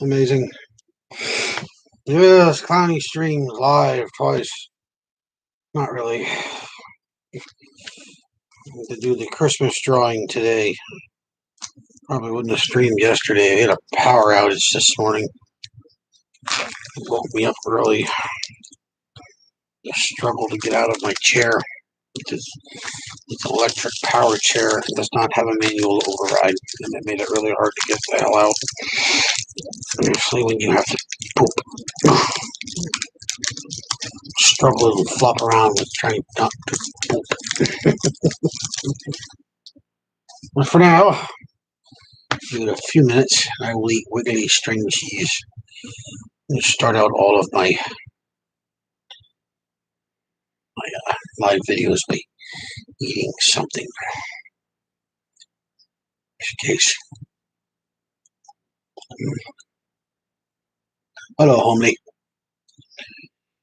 Amazing. Yes, Clowny streams live twice. Not really. To do the Christmas drawing today. Probably wouldn't have streamed yesterday. I had a power outage this morning. It woke me up early. I struggled to get out of my chair. It's an electric power chair. It does not have a manual override, and it made it really hard to get the hell out. Especially when you have to poop. Struggle and flop around with trying not to poop. But for now, give it a few minutes, and I will eat wiggly string cheese. And start out all of my live videos by eating something. In case. Hello, homely. In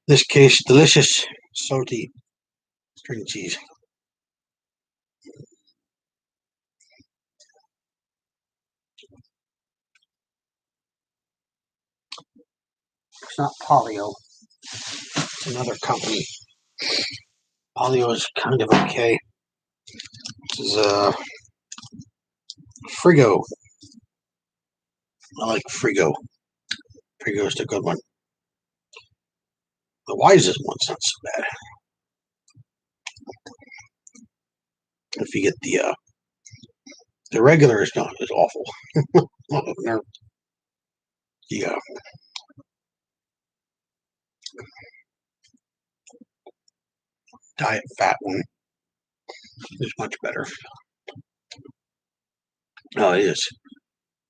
this case, delicious, salty string cheese. It's not Polio. It's another company. Polio is kind of okay. This is Frigo. I like Frigo. Frigo is the good one. The wisest one's not so bad. If you get the regular is not is awful. The diet fat one is much better. Oh, it is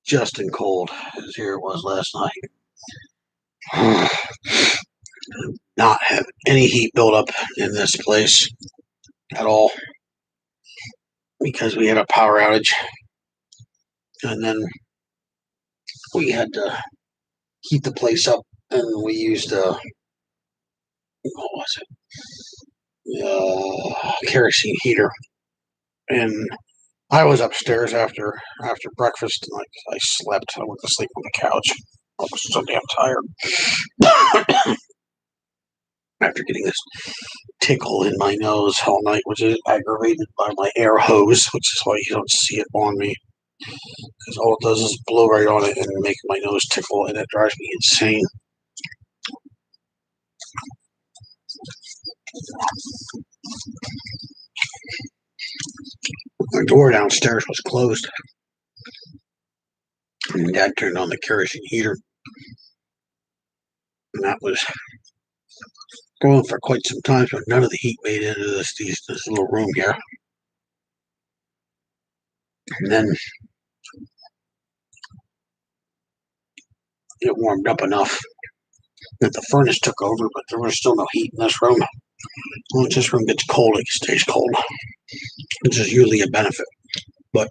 just and cold as here it was last night. Not have any heat buildup in this place at all because we had a power outage, and then we had to heat the place up, and we used what was it? Kerosene heater, and I was upstairs after breakfast, and I slept. I went to sleep on the couch. I was so damn tired after getting this tickle in my nose all night, which is aggravated by my air hose, which is why you don't see it on me. Because all it does is blow right on it and make my nose tickle, and it drives me insane. My door downstairs was closed, and Dad turned on the kerosene heater, and that was going for quite some time, but none of the heat made into this little room here. And then it warmed up enough that the furnace took over, but there was still no heat in this room. Once this room gets cold, it stays cold, which is usually a benefit. But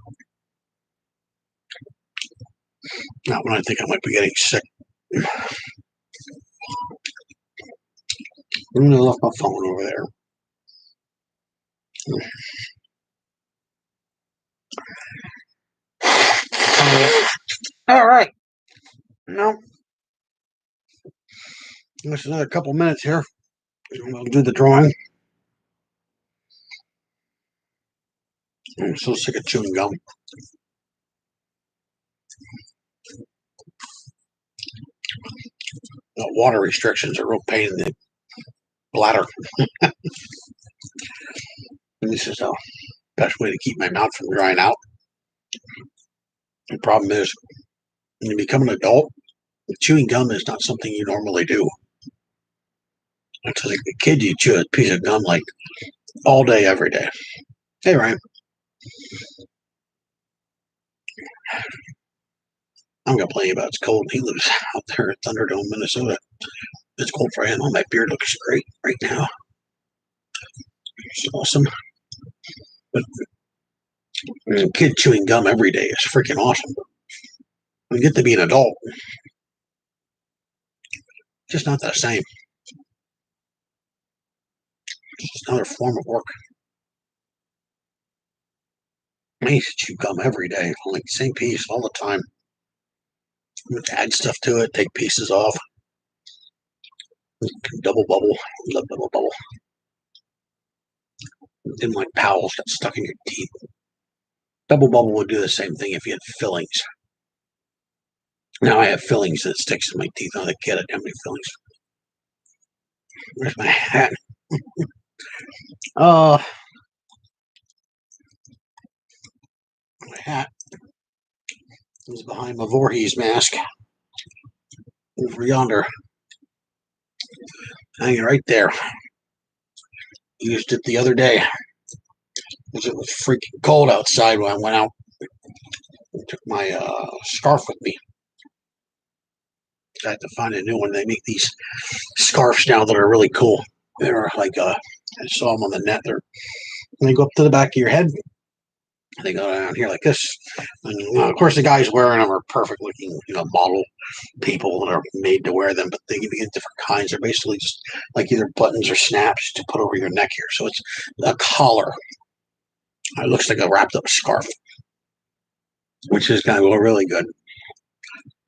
not when I think I might be getting sick. I'm going to left my phone over there. All right. No. Just another couple minutes here. We'll do the drawing. I'm so sick of chewing gum. Water restrictions are a real pain in the bladder. And this is the best way to keep my mouth from drying out. The problem is, when you become an adult, chewing gum is not something you normally do. It's like a kid, you chew a piece of gum like all day, every day. Hey, Ryan. I'm going to play about it's cold. He lives out there in Thunderdome, Minnesota. It's cold for him. Oh, my beard looks great right now. It's awesome. But a kid chewing gum every day is freaking awesome. When you get to be an adult, it's just not the same. It's just another form of work. I used to chew gum every day, like the same piece all the time. Add stuff to it, take pieces off. Double bubble. Love double bubble. Didn't like powels that stuck in your teeth. Double bubble would do the same thing if you had fillings. Now I have fillings that sticks in my teeth. Not a kid, I have any fillings. Where's my hat? My hat is behind my Voorhees mask. Over yonder. Hanging right there. Used it the other day. Because it was freaking cold outside when I went out. I took my scarf with me. I had to find a new one. They make these scarves now that are really cool. They're like, I saw them on the net. They go up to the back of your head. They go down here like this. And of course, the guys wearing them are perfect looking, model people that are made to wear them, but they give you different kinds. They're basically just like either buttons or snaps to put over your neck here. So it's a collar. It looks like a wrapped up scarf, which is kind of really good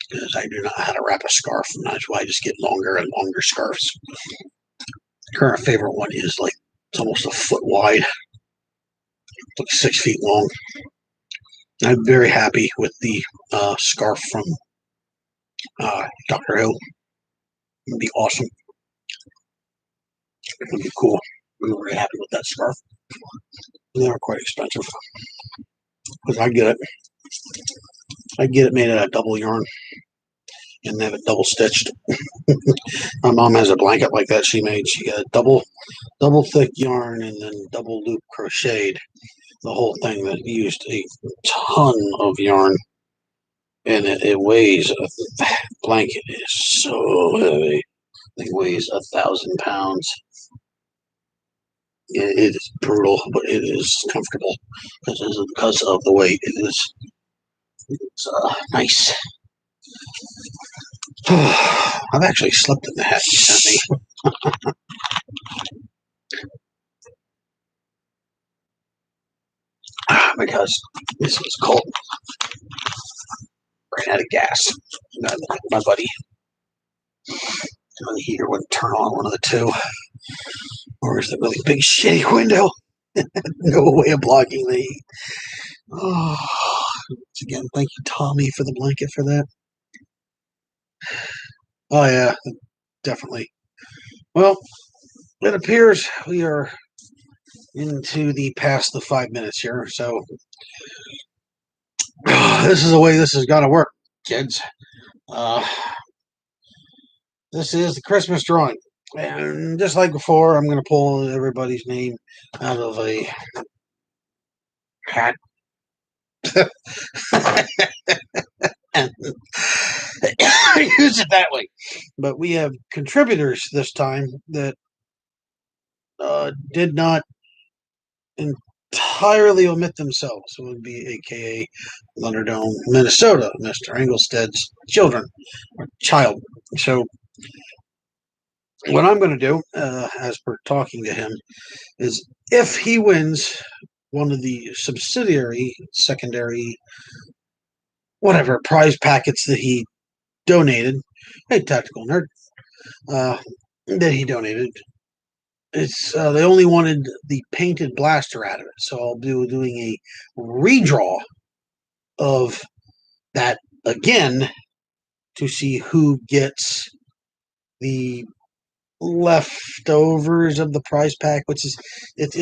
because I do not know how to wrap a scarf, and that's why I just get longer and longer scarves. Current favorite one is like it's almost a foot wide, like 6 feet long. I'm very happy with the scarf from Doctor Who. It'd be awesome. It would be cool. We were very happy with that scarf. They were quite expensive because I get it. I get it made out of double yarn and they have it double stitched. My mom has a blanket like that she made. She got a double thick yarn and then double loop crocheted the whole thing. That used a ton of yarn, and it weighs. The blanket is so heavy. It weighs 1,000 pounds. It is brutal, but it is comfortable because of the weight. It's nice. I've actually slept in the hat you sent me. Because this was cold. Ran out of gas. My buddy. The heater wouldn't turn on, one of the two. Or is the really big shitty window? No way of blocking the heat. Oh, once again, thank you, Tommy, for the blanket for that. Oh, yeah, definitely. Well, it appears we are into the past the 5 minutes here, so this is the way this has got to work, kids. This is the Christmas drawing. And just like before, I'm going to pull everybody's name out of a hat. And use it that way. But we have contributors this time that did not entirely omit themselves. It would be AKA Thunderdome, Minnesota, Mr. Engelsted's children or child. So what I'm going to do, as per talking to him, is if he wins one of the secondary, whatever prize packets that he donated, hey, tactical nerd, that he donated. It's they only wanted the painted blaster out of it, so I'll be doing a redraw of that again to see who gets the leftovers of the prize pack, which is it's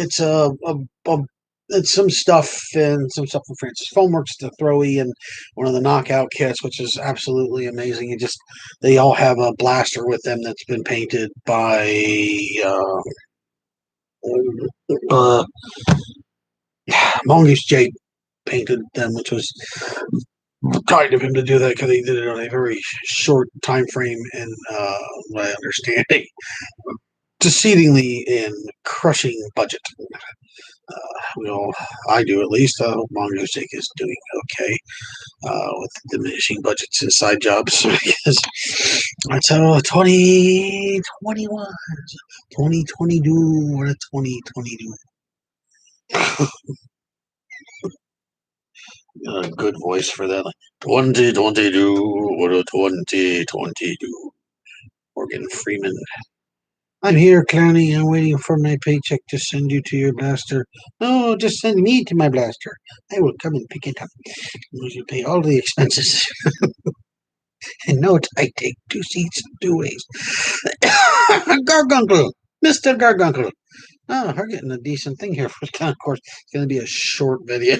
it's some stuff and some stuff from Francis Foamworks to throwy and one of the knockout kits, which is absolutely amazing. And just they all have a blaster with them that's been painted by Mongoose Jake painted them, which was kind of him to do that because he did it on a very short time frame and my understanding exceedingly in crushing budget. I do at least. I hope Mongoose Jake is doing okay with diminishing budgets and side jobs because that's how 2021, 2022, what a 2022. A good voice for that. Like, 2022, what a 2022. Morgan Freeman. I'm here, Clowny. I'm waiting for my paycheck to send you to your blaster. No, just send me to my blaster. I will come and pick it up. You pay all the expenses. And note, I take 2 seats 2 ways. Gargunkel! Mr. Gargunkel! Oh, we're getting a decent thing here. For of course, it's going to be a short video.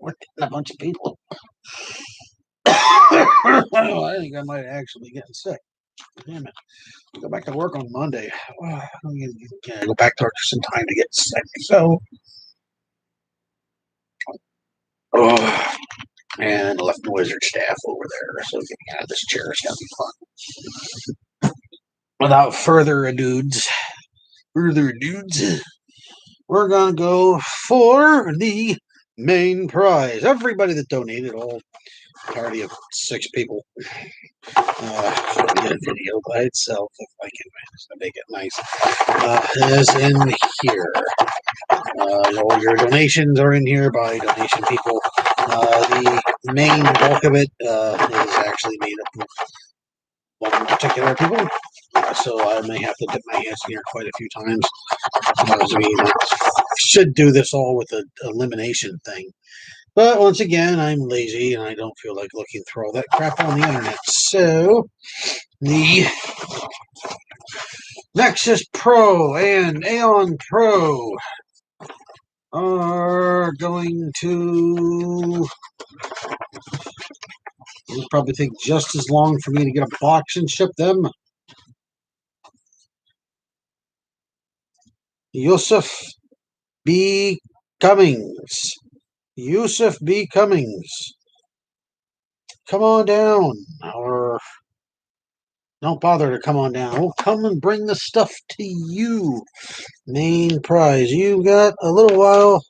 We're getting a bunch of people. Oh, I think I might actually get sick. Damn it. Go back to work on Monday. I'm going to go back to work some time to get sick. So, and left the wizard staff over there. So getting out of this chair is going to be fun. Without further ado, we're going to go for the main prize. Everybody that donated, all party of 6 people. For the video by itself, if I can manage to make it nice, is in here. All your donations are in here by donation people. The main bulk of it is actually made up of one particular people. So I may have to dip my hands in here quite a few times. I should do this all with an elimination thing. But once again, I'm lazy and I don't feel like looking through all that crap on the internet. So the Nexus Pro and Aeon Pro are going to it'll probably take just as long for me to get a box and ship them. Yusuf B. Cummings. Yusuf B. Cummings. Come on down. Or don't bother to come on down. We'll come and bring the stuff to you. Main prize. You got a little while.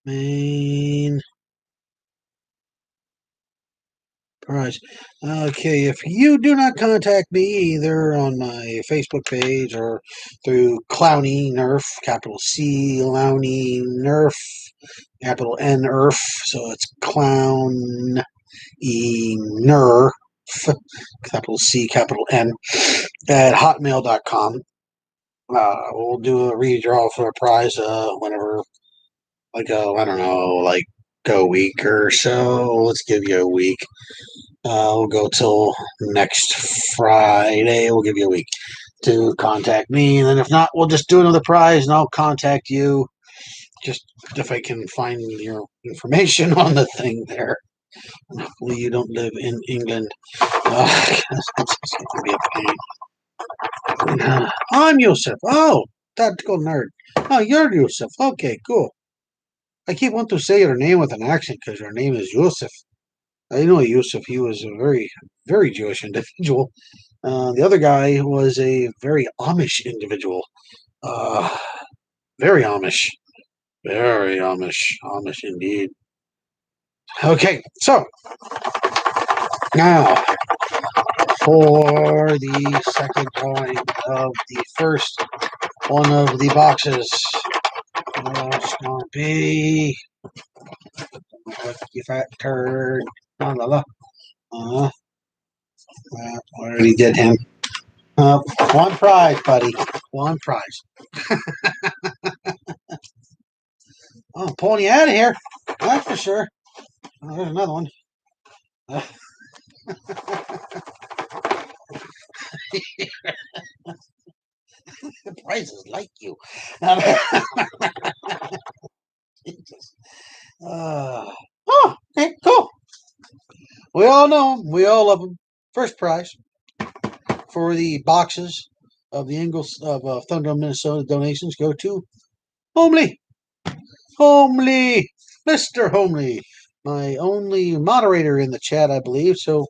Main prize. Okay, if you do not contact me either on my Facebook page or through Clowny Nerf, capital C, Clowny Nerf, capital N Nerf, so it's Clown E Nerf, capital C, capital N, at hotmail.com. We'll do a redraw for a prize whenever, like, I don't know, like a week or so. Let's give you a week. We'll go till next Friday. We'll give you a week to contact me. And then if not, we'll just do another prize and I'll contact you. Just if I can find your information on the thing there. Hopefully you don't live in England. That's going to be a pain. I'm Yusuf. Oh, tactical nerd. Oh, you're Yusuf. Okay, cool. I keep wanting to say your name with an accent because your name is Yusuf. I know Yusuf. He was a very, very Jewish individual. The other guy was a very Amish individual. Very Amish. Very Amish. Amish indeed. Okay, so now for the second drawing of the first one of the boxes. It's going to be you fat turd. La la la. Already did him. One prize, buddy. One prize. Oh, I'm pulling you out of here. That's for sure. Oh, there's another one. The prizes like you. Oh, okay, cool. We all know them. We all love them. First prize for the boxes of the Ingles of Thunder, Minnesota donations go to Homely. Homely. Mr. Homely. My only moderator in the chat, I believe. So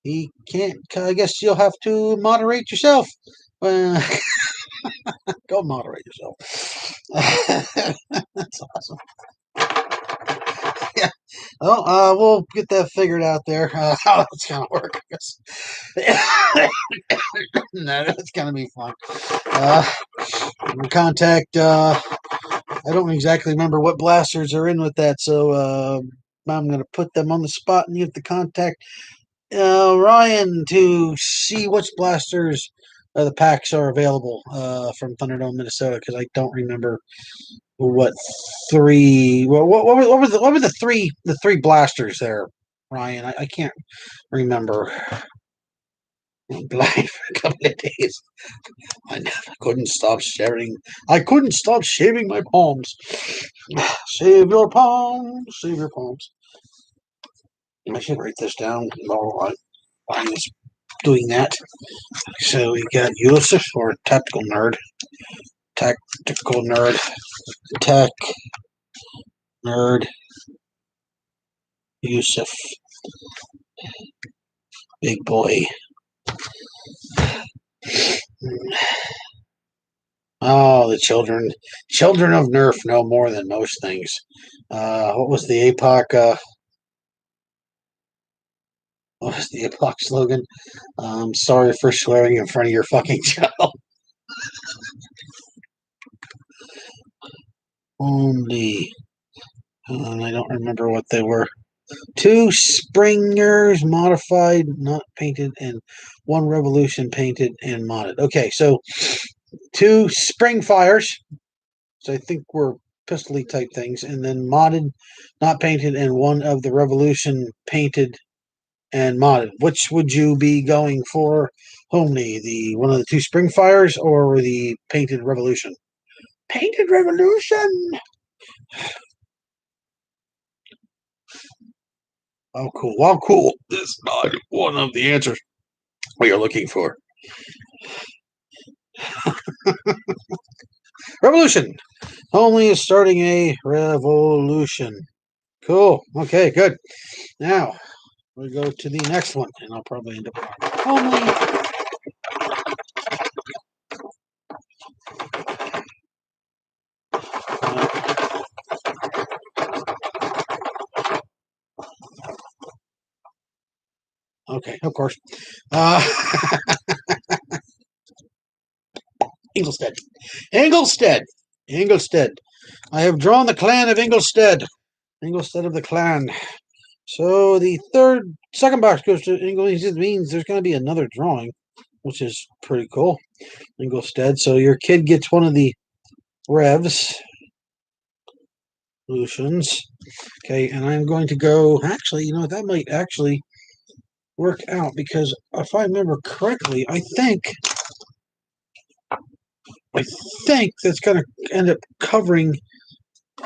he can't. I guess you'll have to moderate yourself. Go moderate yourself. That's awesome. Yeah. Well, we'll get that figured out there. How that's gonna work. I guess. No, that's gonna be fun. Contact. I don't exactly remember what blasters are in with that, so I'm going to put them on the spot, and you have to contact Ryan to see which blasters the packs are available from Thunderdome, Minnesota, because I don't remember what three. What were the three blasters there, Ryan? I can't remember. I'm blind for a couple of days. I couldn't stop shaving. I couldn't stop shaving my palms. Save your palms. Save your palms. I should write this down while I was doing that. So we got Yusuf or Tactical Nerd. Tactical Nerd. Tech Nerd. Yusuf. Big boy. Oh, the children. Children of Nerf know more than most things. What was the APOC? What was the APOC slogan? Sorry for swearing in front of your fucking child. Only. I don't remember what they were. 2 Springers modified, not painted, and 1 Revolution painted and modded. Okay, so 2 Spring Fires. So I think were pistol type things, and then modded, not painted, and 1 of the Revolution painted and modded. Which would you be going for, Homely? The one of the 2 Spring Fires or the painted Revolution? Painted Revolution. Oh, cool. Well, cool. It's not one of the answers we are looking for. Revolution. Homely is starting a revolution. Cool. Okay, good. Now, we go to the next one, and I'll probably end up Homely. Okay, of course. Ingolstead. Ingolstead. Ingolstead. I have drawn the clan of Ingolstead. Ingolstead of the clan. So the second box goes to Ingolstead. Means there's going to be another drawing, which is pretty cool. Ingolstead. So your kid gets one of the Revs. Solutions. Okay, and I'm going to go. Actually, you know, that might actually work out because if I remember correctly, I think that's going to end up covering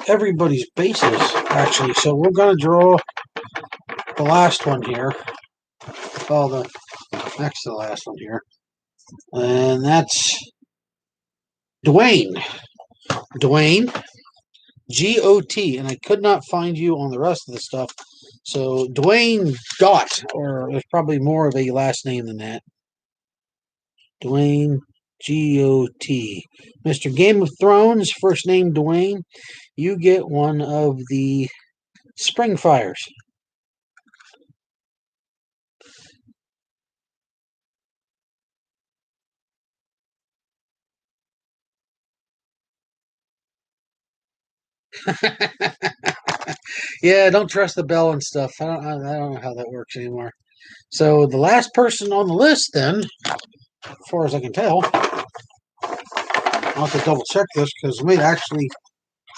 everybody's bases, actually. So we're going to draw the last one here. Oh, the next to the last one here. And that's Dwayne. Dwayne, G-O-T. And I could not find you on the rest of the stuff. So Dwayne Dot, or there's probably more of a last name than that. Dwayne, G-O-T. Mr. Game of Thrones, first name Dwayne. You get one of the Spring Fires. Yeah, don't trust the bell and stuff. I don't know how that works anymore. So the last person on the list, then, as far as I can tell, I'll have to double check this because it may actually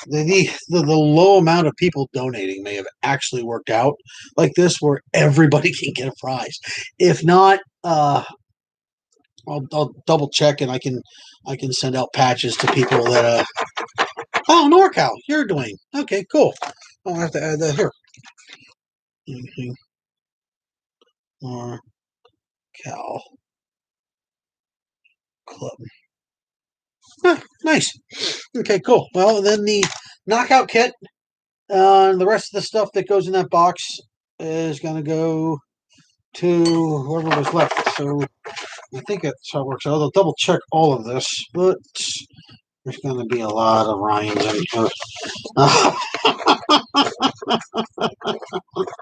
the low amount of people donating may have actually worked out like this, where everybody can get a prize. If not, I'll double check and I can send out patches to people that Oh, NorCal, you're Dwayne. Okay, cool. I'll have to add that here. NorCal Club. Nice. Okay, cool. Well, then the knockout kit and the rest of the stuff that goes in that box is going to go to whoever was left. So I think that's how it works. I'll double check all of this, but there's going to be a lot of Ryans in here.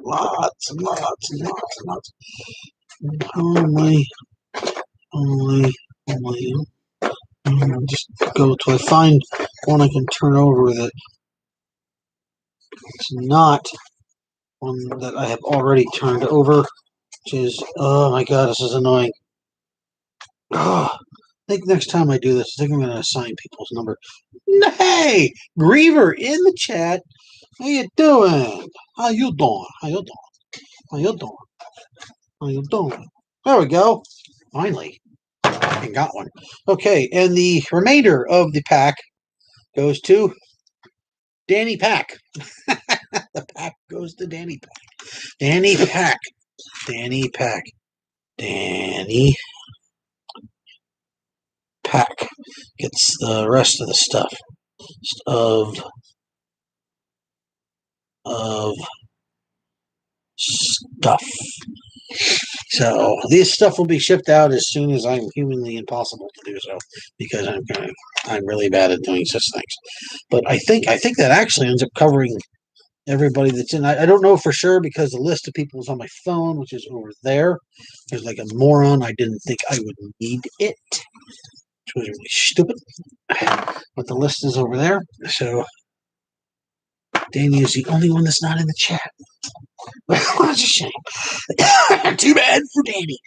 Lots and lots and lots and lots. Only. Just go till I find one I can turn over that it's not one that I have already turned over, which is, oh my god, this is annoying. Oh, I think next time I do this, I think I'm going to assign people's number. Hey, Griever in the chat. How you doing? How you doing? How you doing? How you doing? How you doing? There we go. Finally, I got one. Okay, and the remainder of the pack goes to Danny Pack. The pack goes to Danny Pack. Danny Pack. Danny Pack. Danny Pack gets the rest of the stuff of of stuff. So this stuff will be shipped out as soon as I'm humanly impossible to do so, because I'm really bad at doing such things. But I think that actually ends up covering everybody that's in. I don't know for sure because the list of people is on my phone, which is over there. There's like a moron. I didn't think I would need it, which was really stupid. But the list is over there. So Danny is the only one that's not in the chat. That's a shame. Too bad for Danny.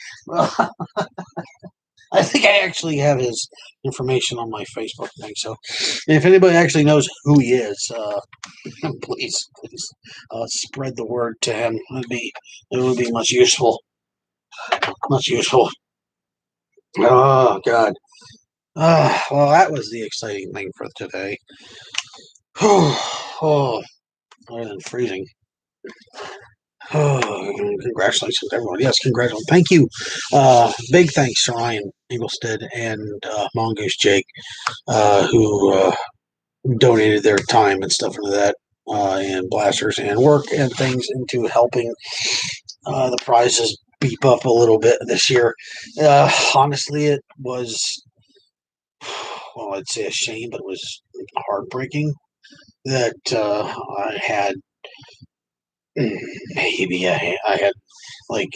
I think I actually have his information on my Facebook thing. So if anybody actually knows who he is, please spread the word to him. It would be much useful. Much useful. Oh God. Well, that was the exciting thing for today. Oh, other than freezing. Oh, congratulations, everyone. Yes, congratulations. Thank you. Big thanks to Ryan Inglestead and Mongoose Jake, who donated their time and stuff into that, and blasters and work and things into helping the prizes beep up a little bit this year. Honestly, it was, well, I'd say a shame, but it was heartbreaking that I had maybe I had like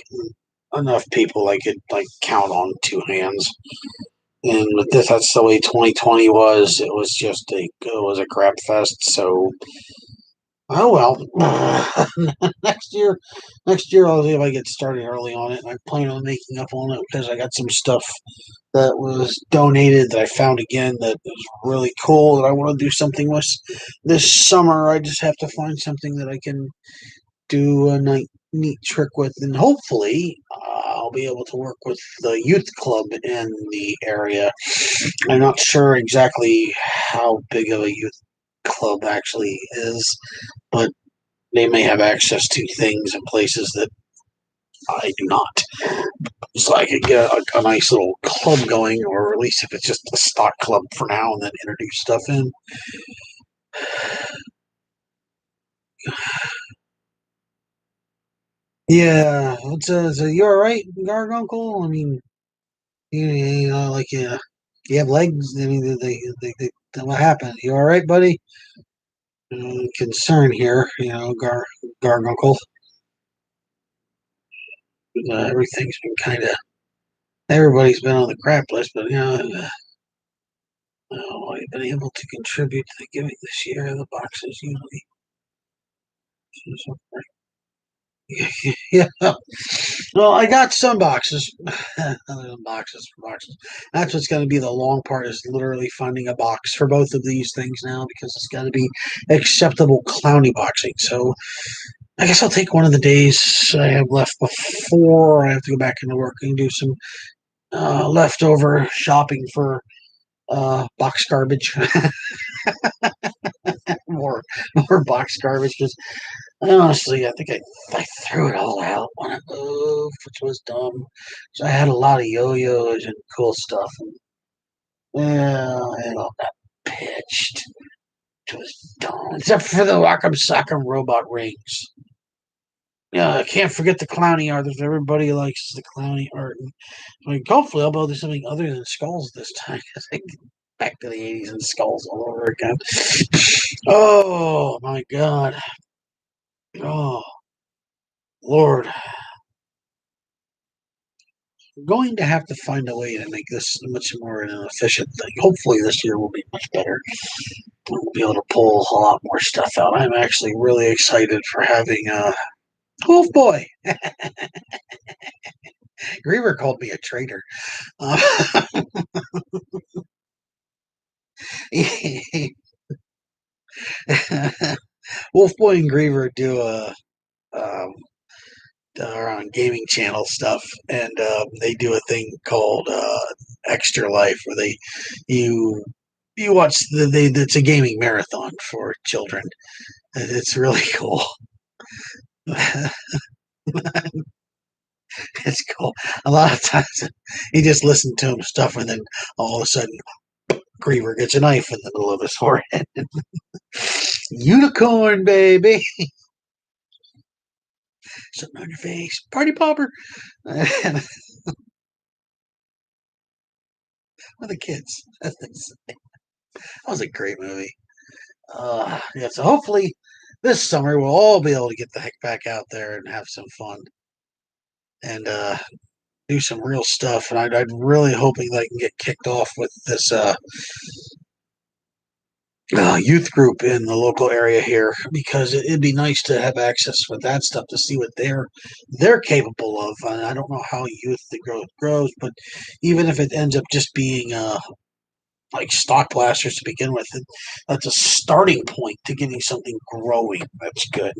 enough people I could like count on two hands. And with this, that's the way 2020 was. It was just a crap fest. So, oh well. Next year I'll see if I get started early on it. I plan on making up on it because I got some stuff that was donated that I found again that is really cool that I want to do something with this summer. I just have to find something that I can do a neat trick with, and hopefully I'll be able to work with the youth club in the area. I'm not sure exactly how big of a youth club actually is, but they may have access to things and places that I do not. So I could get a nice little club going, or at least if it's just a stock club for now, and then introduce stuff in. Yeah, so you all right, Gargunkel? I mean, you know, like you have legs. I mean, what happened? You all right, buddy? Concern here, Gargunkel. Everything's been kind of, everybody's been on the crap list, but I've been able to contribute to the giving this year. The boxes usually. Yeah. Well, I got some boxes. Other than boxes for boxes. That's what's going to be the long part, is literally finding a box for both of these things now, because it's got to be acceptable clowny boxing. So I guess I'll take one of the days I have left before I have to go back into work and do some leftover shopping for box garbage. more more box garbage, because honestly, I think I threw it all out when I moved, which was dumb. So I had a lot of yo-yos and cool stuff, and it all got pitched, which was dumb. Except for the Rock'em Sock'em robot rings. Yeah, I can't forget the clowny art. Everybody likes the clowny art. Like, hopefully, I'll be able to do something other than skulls this time. I think back to the 80s and skulls all over again. Oh my God. Oh Lord. I'm going to have to find a way to make this much more an efficient thing. Hopefully, this year will be much better. We'll be able to pull a lot more stuff out. I'm actually really excited for having Wolf boy. Griever called me a traitor. Uh, Wolf boy and Griever do um, are on gaming channel stuff, and they do a thing called Extra Life, where you you watch it's a gaming marathon for children. It's really cool. It's cool. A lot of times you just listen to him stuff, and then all of a sudden, Griever gets a knife in the middle of his forehead. Unicorn, baby. Something on your face. Party popper. With the kids. That was a great movie. Yeah, so hopefully this summer we'll all be able to get the heck back out there and have some fun and do some real stuff. And I'm really hoping that I can get kicked off with this youth group in the local area here, because it'd be nice to have access with that stuff to see what they're capable of. And I don't know how youth the growth grows, but even if it ends up just being like stock blasters to begin with, that's a starting point to getting something growing. That's good,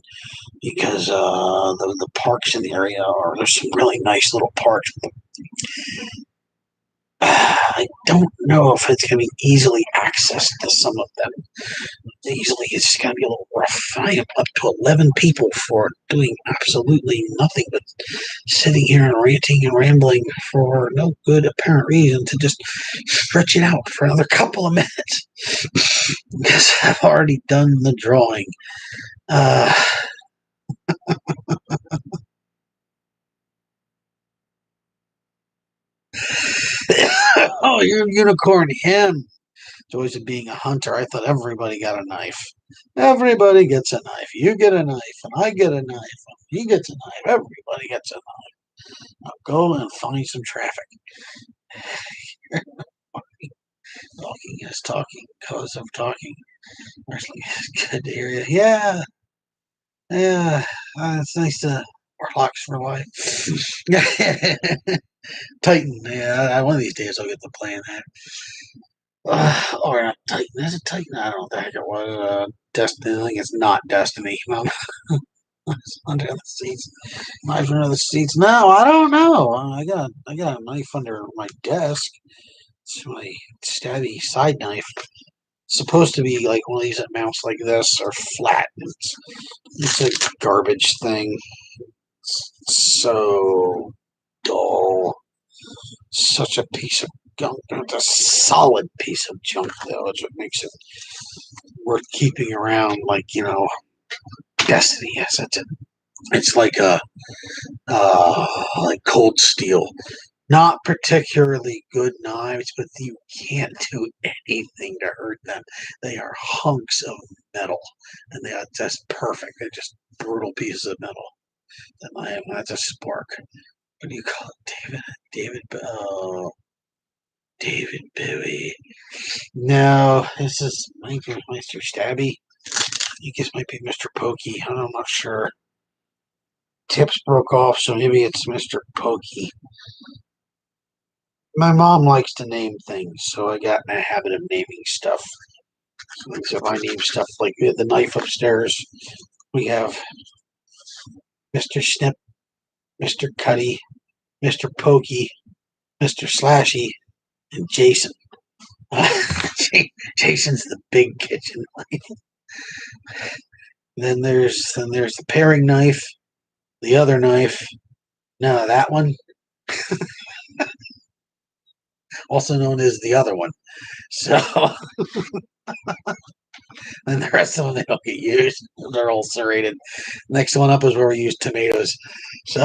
because the parks in the area there's some really nice little parks. I don't know if it's going to be easily accessed to some of them. Easily, it's just going to be a little rough. I am up to 11 people for doing absolutely nothing but sitting here and ranting and rambling for no good apparent reason to just stretch it out for another couple of minutes. Because I've already done the drawing. Uh, oh, you're a unicorn hen. Joys of being a hunter. I thought everybody got a knife. Everybody gets a knife. You get a knife, and I get a knife. And he gets a knife. Everybody gets a knife. Now go and find some traffic. Talking is talking because of talking. It's good to hear you. Yeah, yeah. It's nice to Warlocks for life. Titan. Yeah, one of these days I'll get to playing that. Or not Titan. Is it Titan? I don't know what the heck it was. Destiny. I think it's not Destiny. Under the seats. Knife under the seats. No, I don't know. I got a knife under my desk. It's my stabby side knife. It's supposed to be like one of these that mounts like this or flat. It's a garbage thing. It's so dull. Such a piece of junk. It's a solid piece of junk, though. It's what makes it worth keeping around. Like, Destiny. Yes, that's it. It's like cold steel. Not particularly good knives, but you can't do anything to hurt them. They are hunks of metal, and they are just perfect. They're just brutal pieces of metal. That's a spark. What do you call it, David? David Bowie. No, this is Mr. Stabby. I think this might be Mr. Pokey. I'm not sure. Tips broke off, so maybe it's Mr. Pokey. My mom likes to name things, so I got in a habit of naming stuff. So if I name stuff like the knife upstairs, we have Mr. Snip, Mr. Cuddy, Mr. Pokey, Mr. Slashy, and Jason. Jason's the big kitchen knife. Then there's the paring knife, the other knife. No, that one, also known as the other one. So, and the rest of them they don't get used. They're all serrated. Next one up is where we use tomatoes. So,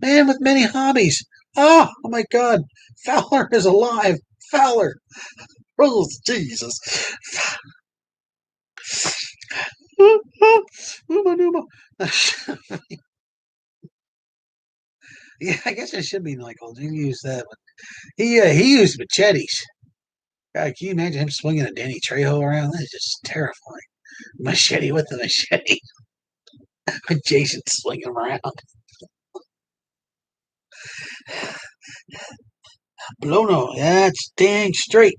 man with many hobbies. Oh my God, Fowler is alive. Fowler. Oh Jesus. Uma Numa. Yeah, I guess it should be Michael. You use that one. He used machetes. God, can you imagine him swinging a Danny Trejo around? That's just terrifying. machete with the machete. With Jason slinging him around. Blono, that's dang straight.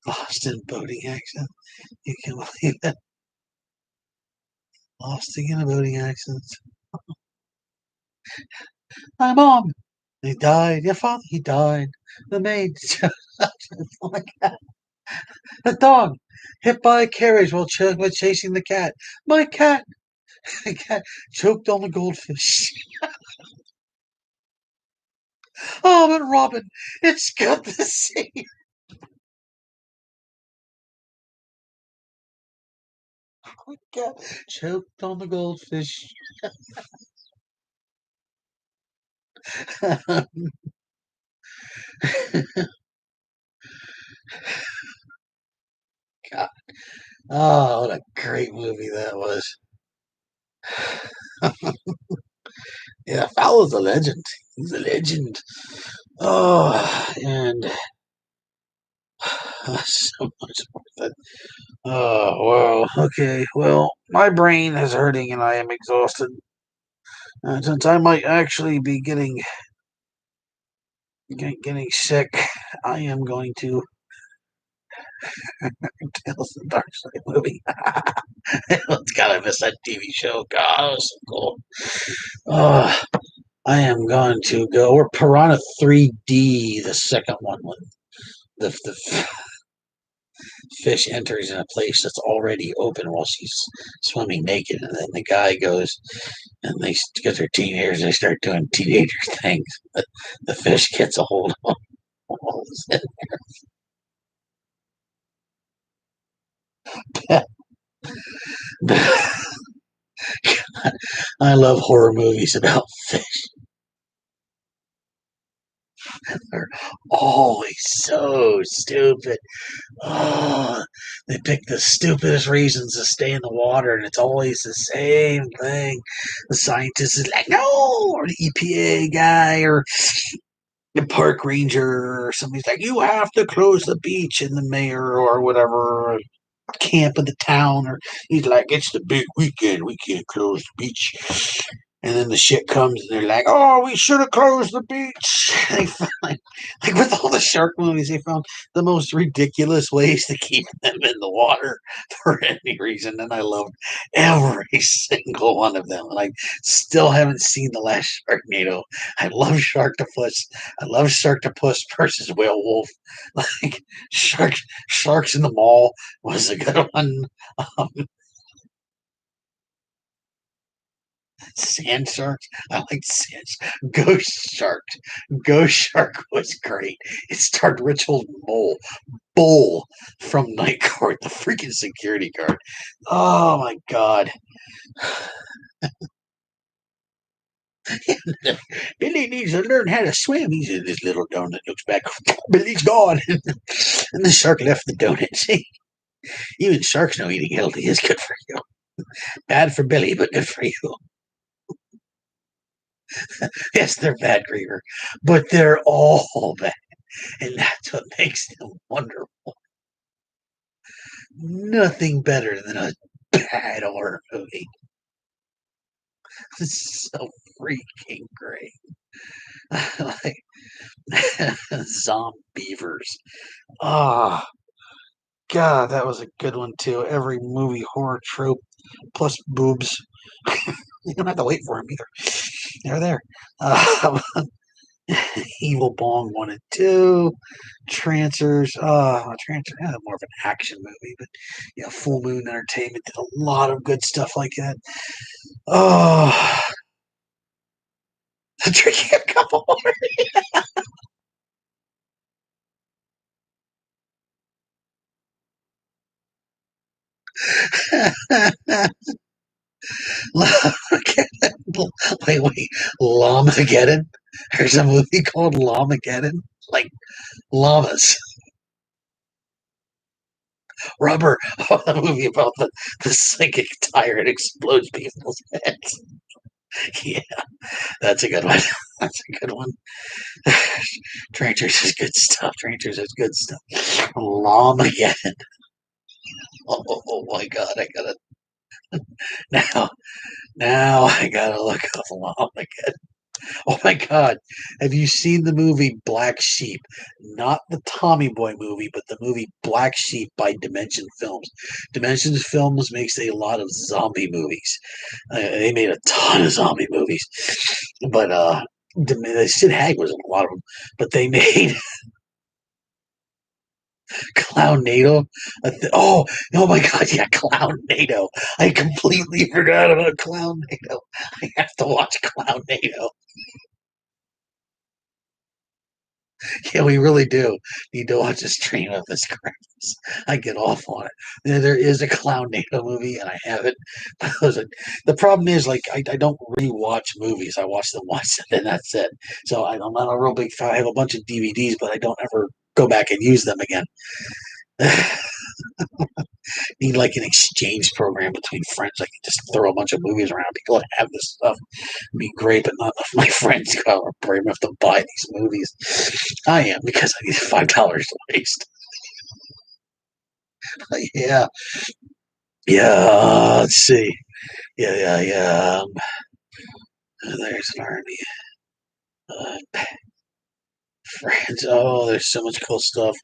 Lost in boating accident. You can believe that. Lost in a boating accident. My mom. He died. Your father, he died. The maid. Oh my God. The dog. Hit by a carriage while chasing the cat. My cat. The cat choked on the goldfish. Oh, but Robin, it's good to see you. My cat choked on the goldfish. God. Oh, what a great movie that was. Yeah, Fowler's a legend. He's a legend. Oh, and so much worth it. Oh, well, okay. Well, my brain is hurting and I am exhausted. And since I might actually be getting sick, I am going to tell the Dark Side movie. It's gotta miss that TV show. God, it was so cool. Oh, I am going to go. Or Piranha 3D, the second one, when the fish enters in a place that's already open while she's swimming naked, and then the guy goes and they, because they're teenagers, they start doing teenager things. The fish gets a hold of them. I love horror movies about fish. They're always so stupid. Oh, they pick the stupidest reasons to stay in the water, and it's always the same thing. The scientist is like, no, or the EPA guy, or the park ranger, or somebody's like, you have to close the beach, and the mayor, or whatever, camp of the town, or he's like, it's the big weekend, we can't close the beach. And then the shit comes, and they're like, "Oh, we should have closed the beach." They find, like with all the shark movies, they found the most ridiculous ways to keep them in the water for any reason, and I loved every single one of them. And I still haven't seen the last Sharknado. I love Sharktopus. I love Sharktopus versus Whale Wolf. Like Sharks in the Mall was a good one. Um, Sand sharks. I like sand. Ghost shark. Ghost shark was great. It starred Richard Bull from Night Court, the freaking security guard. Oh my god. Billy needs to learn how to swim. He's in this little donut. Looks back. Billy's gone. And the shark left the donut. See, even sharks know eating healthy is good for you. Bad for Billy, but good for you. Yes, they're bad, Griever, but they're all bad. And that's what makes them wonderful. Nothing better than a bad horror movie. It's so freaking great. Like Zombievers. Ah, oh, God, that was a good one too. Every movie horror trope plus boobs. You don't have to wait for them either. They're there. Evil Bong 1 and 2. Trancers. Trancers, yeah, more of an action movie, but yeah, Full Moon Entertainment did a lot of good stuff like that. Oh, the Tricky Couple. Wait, Llamageddon? There's a movie called Llamageddon? Like llamas, rubber. Oh, the movie about the psychic tire that explodes people's heads. Yeah, that's a good one. That's a good one. Traitors is good stuff. Traitors is good stuff. Lawmageddon. Oh my god, I gotta now. Now I gotta look up Lawmageddon. Oh my god, have you seen the movie Black Sheep? Not the Tommy Boy movie, but the movie Black Sheep by Dimension Films. Dimension Films makes a lot of zombie movies. They made a ton of zombie movies, but Sid Haig was in a lot of them. But they made Clownado. Oh my God, yeah, Clownado. I completely forgot about Clownado. I have to watch Clownado. Yeah, we really do need to watch a stream of this crap. I get off on it. There is a Clownado movie, and I have it. The problem is, like, I don't rewatch movies. I watch them once, and then that's it. So I'm not a real big fan. I have a bunch of DVDs, but I don't ever go back and use them again. Need like an exchange program between friends. I can just throw a bunch of movies around. People that have this stuff. It'd be great, but not enough of my friends go or brave enough to buy these movies. I am because I need $5 to waste. Yeah, yeah. Let's see. Yeah. There's an army. France. Oh, there's so much cool stuff.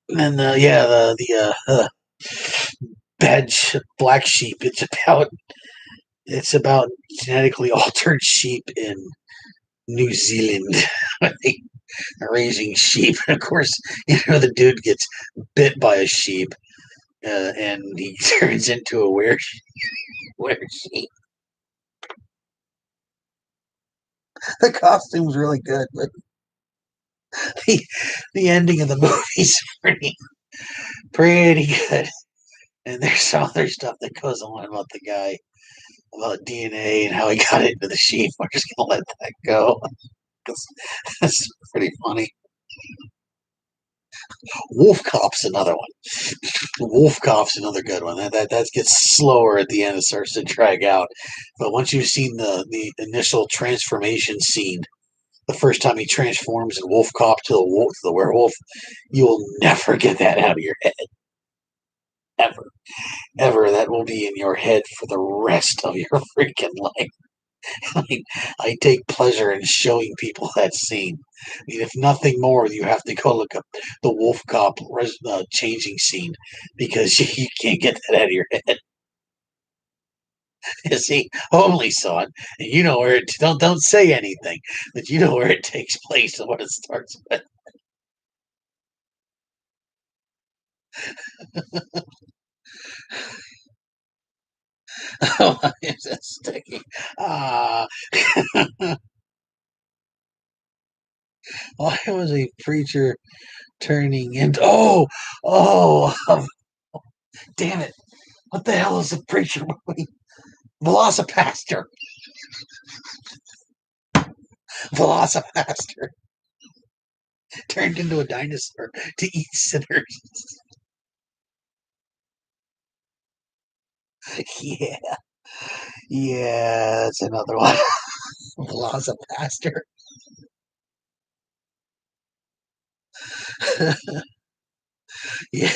And then yeah, the black sheep. It's about genetically altered sheep in New Zealand. Raising sheep. Of course, the dude gets bit by a sheep, and he turns into a were sheep. The costume's really good, but the the ending of the movie's pretty good. And there's some other stuff that goes on about the guy, about DNA and how he got into the sheep. We're just gonna let that go. That's pretty funny. Wolf Cop's another one. Wolf Cop's another good one. That gets slower at the end. It starts to drag out. But once you've seen the initial transformation scene, the first time he transforms in Wolf Cop to the werewolf, you will never get that out of your head. Ever. Ever. That will be in your head for the rest of your freaking life. I take pleasure in showing people that scene. I mean, if nothing more, you have to go look up the Wolf Cop changing scene because you can't get that out of your head. You see, only saw it, and you know where it. Don't say anything, but you know where it takes place and what it starts with. Oh, it's just sticky. Ah, why was a preacher turning into? Oh, damn it! What the hell is a preacher movie? Velocipaster. Velocipaster turned into a dinosaur to eat sinners. Yeah, yeah, that's another one. Velocipaster. Yeah.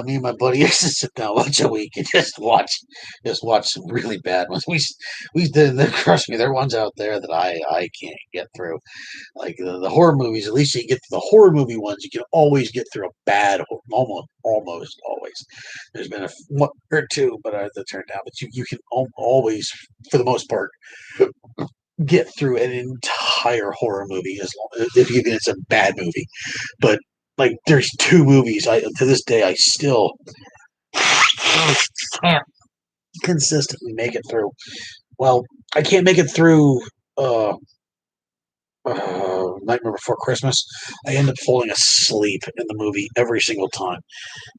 Me and my buddy used to sit down once a week and just watch some really bad ones. We did. Trust me, there are ones out there that I can't get through. Like the horror movies, at least you get to the horror movie ones, you can always get through a bad, almost always. There's been one or two, but that turned out. But you can always, for the most part, get through an entire horror movie as long if even it's a bad movie. But like, there's two movies I to this day I still can't consistently make it through. Well, I can't make it through. Uh, Nightmare Before Christmas, I end up falling asleep in the movie every single time.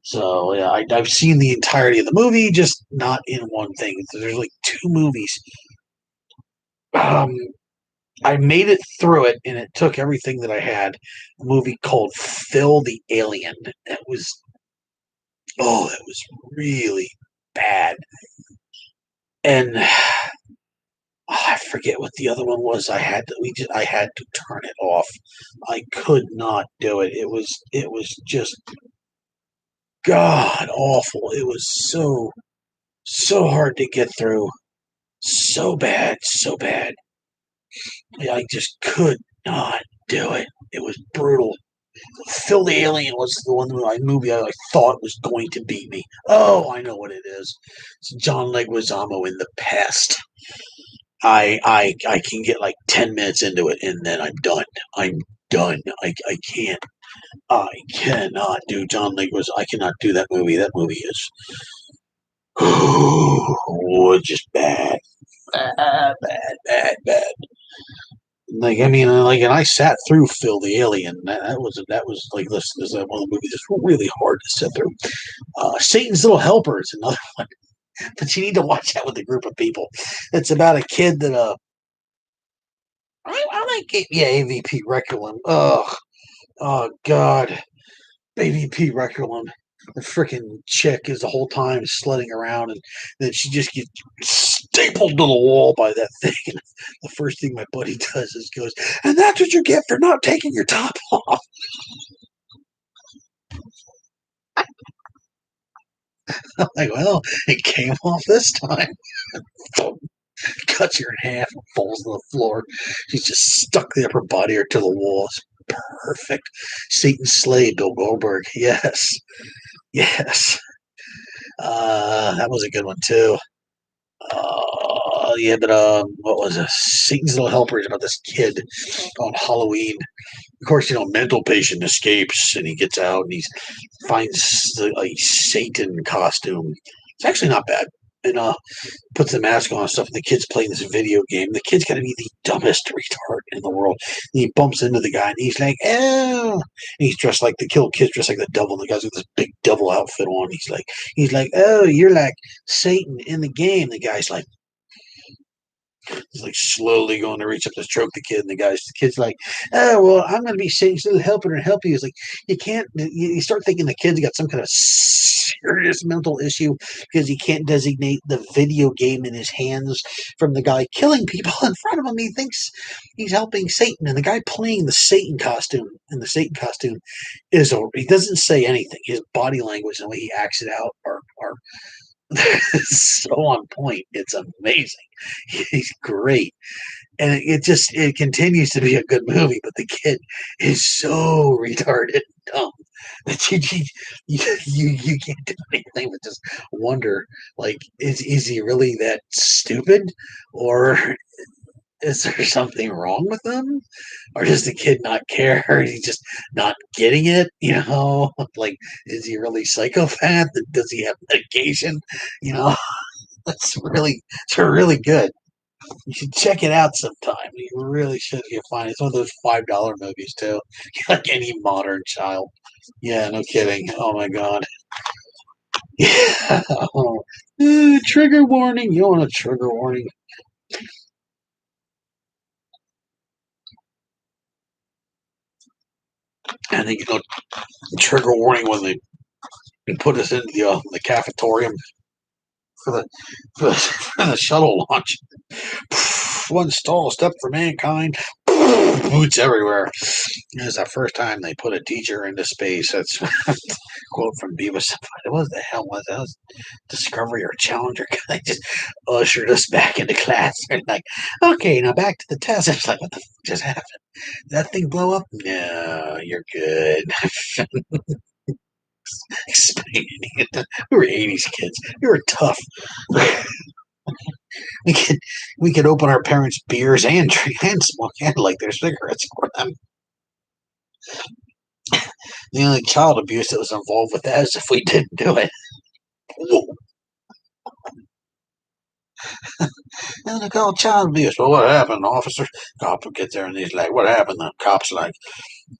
So yeah, I've seen the entirety of the movie, just not in one thing. There's like two movies. Um, I made it through it, and it took everything that I had. A movie called Phil the Alien. That was that was really bad. And I forget what the other one was. I had to turn it off. I could not do it. It was just god awful. It was so hard to get through. So bad, so bad. I just could not do it. It was brutal. Phil the Alien was the one movie I thought was going to beat me. Oh, I know what it is. It's John Leguizamo in the past. I can get like 10 minutes into it and then I'm done. I'm done. I can't. I cannot do John Leguizamo. I cannot do that movie. That movie is just bad, bad. Like I mean, and I sat through Phil the Alien. That was like this is one of the movies that's really hard to sit through. Satan's Little Helper is another one, but you need to watch that with a group of people. It's about a kid that I like it. Yeah, AVP Requiem. Oh God, AVP Requiem. The freaking chick is the whole time sledding around, and then she just gets stapled to the wall by that thing. And the first thing my buddy does is goes, and that's what you get for not taking your top off. I'm like, well, it came off this time. Cuts her in half and falls to the floor. She's just stuck the upper body or to the wall. It's perfect. Satan Slade, Bill Goldberg. Yes. Yes. That was a good one too. Yeah, but what was it? Satan's Little Helper is about this kid on Halloween. Of course, mental patient escapes and he gets out and he finds a Satan costume. It's actually not bad. And puts the mask on and stuff, and the kid's playing this video game. The kid's got to be the dumbest retard in the world. And he bumps into the guy, and he's like, "Oh!" And he's dressed like the kid's dressed like the devil. And the guy's got this big devil outfit on. He's like, "Oh, you're like Satan in the game." The guy's like, he's like slowly going to reach up to choke the kid, and the kid's like, "Oh well, I'm going to be Satan's little helper and help you." He's like, "You can't." You start thinking the kid's got some kind of serious mental issue because he can't designate the video game in his hands from the guy killing people in front of him. He thinks he's helping Satan, and the guy playing the Satan costume he doesn't say anything. His body language and the way he acts it out are so on point. It's amazing. He's great, and it continues to be a good movie. But the kid is so retarded and dumb that you can't do anything but just wonder, like, is he really that stupid, or is there something wrong with him, or does the kid not care? Or is he just not getting it? Like, is he really psychopath? Does he have medication? You know, it's really good. You should check it out sometime. You really should if you find it. It's one of those $5 movies too, like any modern child. Yeah, no kidding. Oh my god. Yeah. Trigger warning. You want a trigger warning? I think trigger warning when they put us into the cafetorium for the for the shuttle launch. One small step for mankind. Boots everywhere. It was the first time they put a teacher into space. That's a quote from Beavis. What the hell was that? Was Discovery or Challenger? They just ushered us back into class. And like, okay, now back to the test. It's like, what the fuck just happened? Did that thing blow up? No, you're good. Explaining it. We were '80s kids. We were tough. we could we could open our parents' beers and smoke and light their cigarettes for them. The only child abuse that was involved with that is if we didn't do it. And they call child abuse. Well, what happened, officer? Cop would get there and he's like, what happened? The cop's like,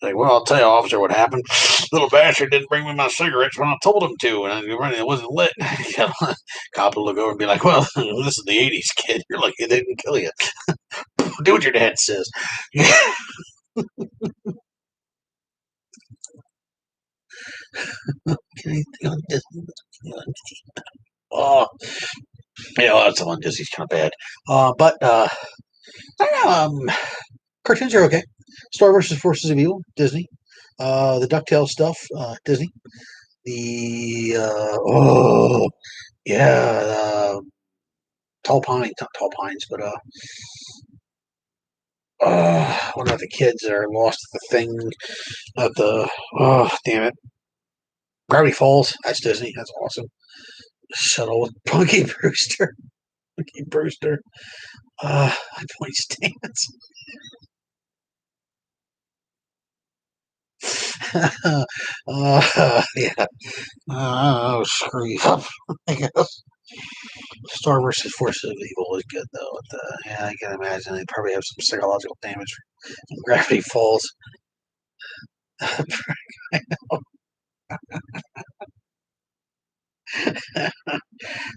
well, I'll tell you, officer, what happened. Little bastard didn't bring me my cigarettes when I told him to, and it wasn't lit. Cop will look over and be like, well, this is the 80s, kid. You're lucky they didn't kill you. Do what your dad says. Oh, yeah, well, that's the one Disney's kind of bad. But I don't know. Cartoons are okay. Star versus Forces of Evil, Disney. The DuckTales stuff, Disney. The yeah, Tall Pines, not Tall Pines, but one of the kids that are lost at the thing at the damn it, Gravity Falls. That's Disney. That's awesome. Shuttle with Punky Brewster. Punky Brewster. My point stands. Yeah. Oh, screw you up. I guess. Star versus Forces of Evil is good though. Yeah, I can imagine they probably have some psychological damage from Gravity Falls.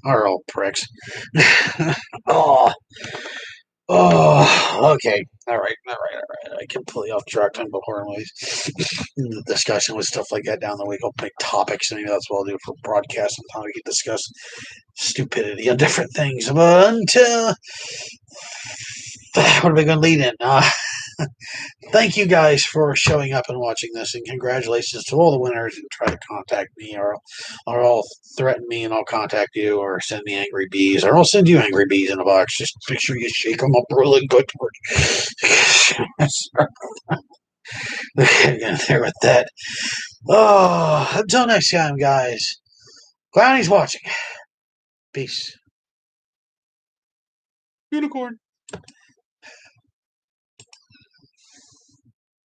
Are all pricks. Oh, okay. All right. I completely off track talking about horror movies. The discussion with stuff like that down the week. I'll pick topics. Maybe that's what I'll do for broadcast sometime. We can discuss stupidity on different things. But until what are we going to lead in? Thank you guys for showing up and watching this, and congratulations to all the winners who try to contact me or all threaten me, and I'll contact you or send me angry bees, or I'll send you angry bees in a box. Just make sure you shake them up really good. Again, there with that. Oh, until next time, guys. Clowny's watching. Peace. Unicorn.